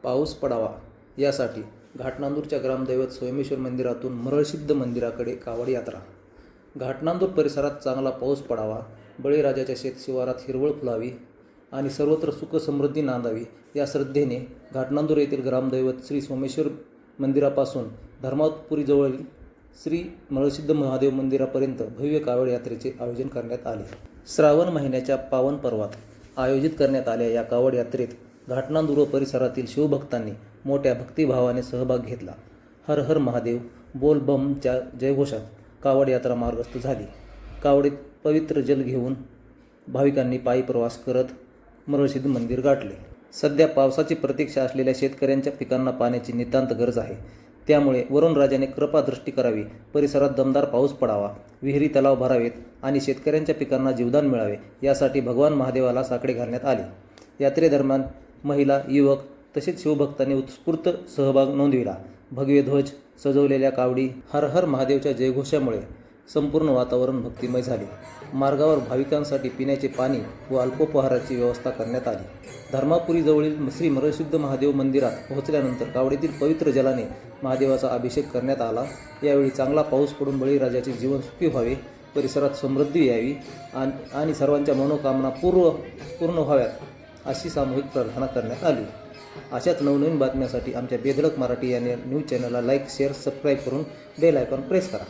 पाऊस पडावा यासाठी घाटनांदूरच्या ग्रामदैवत सोमेश्वर मंदिरातून मरळसिद्ध मंदिराकडे कावड यात्रा। घाटनांदूर परिसरात चांगला पाऊस पडावा, बळीराजाच्या शेतशिवारात हिरवळ फुलावी आणि सर्वत्र सुख समृद्धी नांदावी या श्रद्धेने घाटनांदूर येथील ग्रामदैवत श्री सोमेश्वर मंदिरापासून धर्मापुरीजवळील श्री मरळसिद्ध महादेव मंदिरापर्यंत भव्य कावड यात्रेचे आयोजन करण्यात आले। श्रावण महिन्याच्या पावन पर्वात आयोजित करण्यात आलेल्या या कावड यात्रेत घाटनांदूर व परिसरातील शिवभक्तांनी मोठ्या भक्तिभावाने सहभाग घेतला। हर हर महादेव बोल बमच्या जयघोषात कावड यात्रा मार्गस्थ झाली। कावडीत पवित्र जल घेऊन भाविकांनी पायी प्रवास करत मरळसिद्ध मंदिर गाठले। सध्या पावसाची प्रतीक्षा असलेल्या शेतकऱ्यांच्या पिकांना पाण्याची नितांत गरज आहे, त्यामुळे वरुणराजाने कृपादृष्टी करावी, परिसरात दमदार पाऊस पडावा, विहिरी तलाव भरावेत आणि शेतकऱ्यांच्या पिकांना जीवदान मिळावे यासाठी भगवान महादेवाला साकडे घालण्यात आले। यात्रेदरम्यान महिला, युवक तसेच शिवभक्तांनी उत्स्फूर्त सहभाग नोंदविला। भगवे ध्वज सजवलेल्या कावडी हर हर महादेवच्या जयघोषामुळे संपूर्ण वातावरण भक्तिमय झाले। मार्गावर भाविकांसाठी पिण्याचे पाणी व अल्पोपहाराची व्यवस्था करण्यात आली। धर्मापुरीजवळील श्री मरळसिद्ध महादेव मंदिरात पोहोचल्यानंतर कावडीतील पवित्र जलाने महादेवाचा अभिषेक करण्यात आला। यावेळी चांगला पाऊस पडून बळीराजाचे जीवन सुखी व्हावे, परिसरात समृद्धी यावी आणि सर्वांच्या मनोकामना पूर्ण व्हाव्यात अशी सामूहिक प्रार्थना करण्यात आली। अशाच नवनवीन बातम्यांसाठी आमच्या बेधडक मराठी या न्यूज चॅनलला लाईक, शेअर, सबस्क्राईब करून बेल आयकॉन प्रेस करा।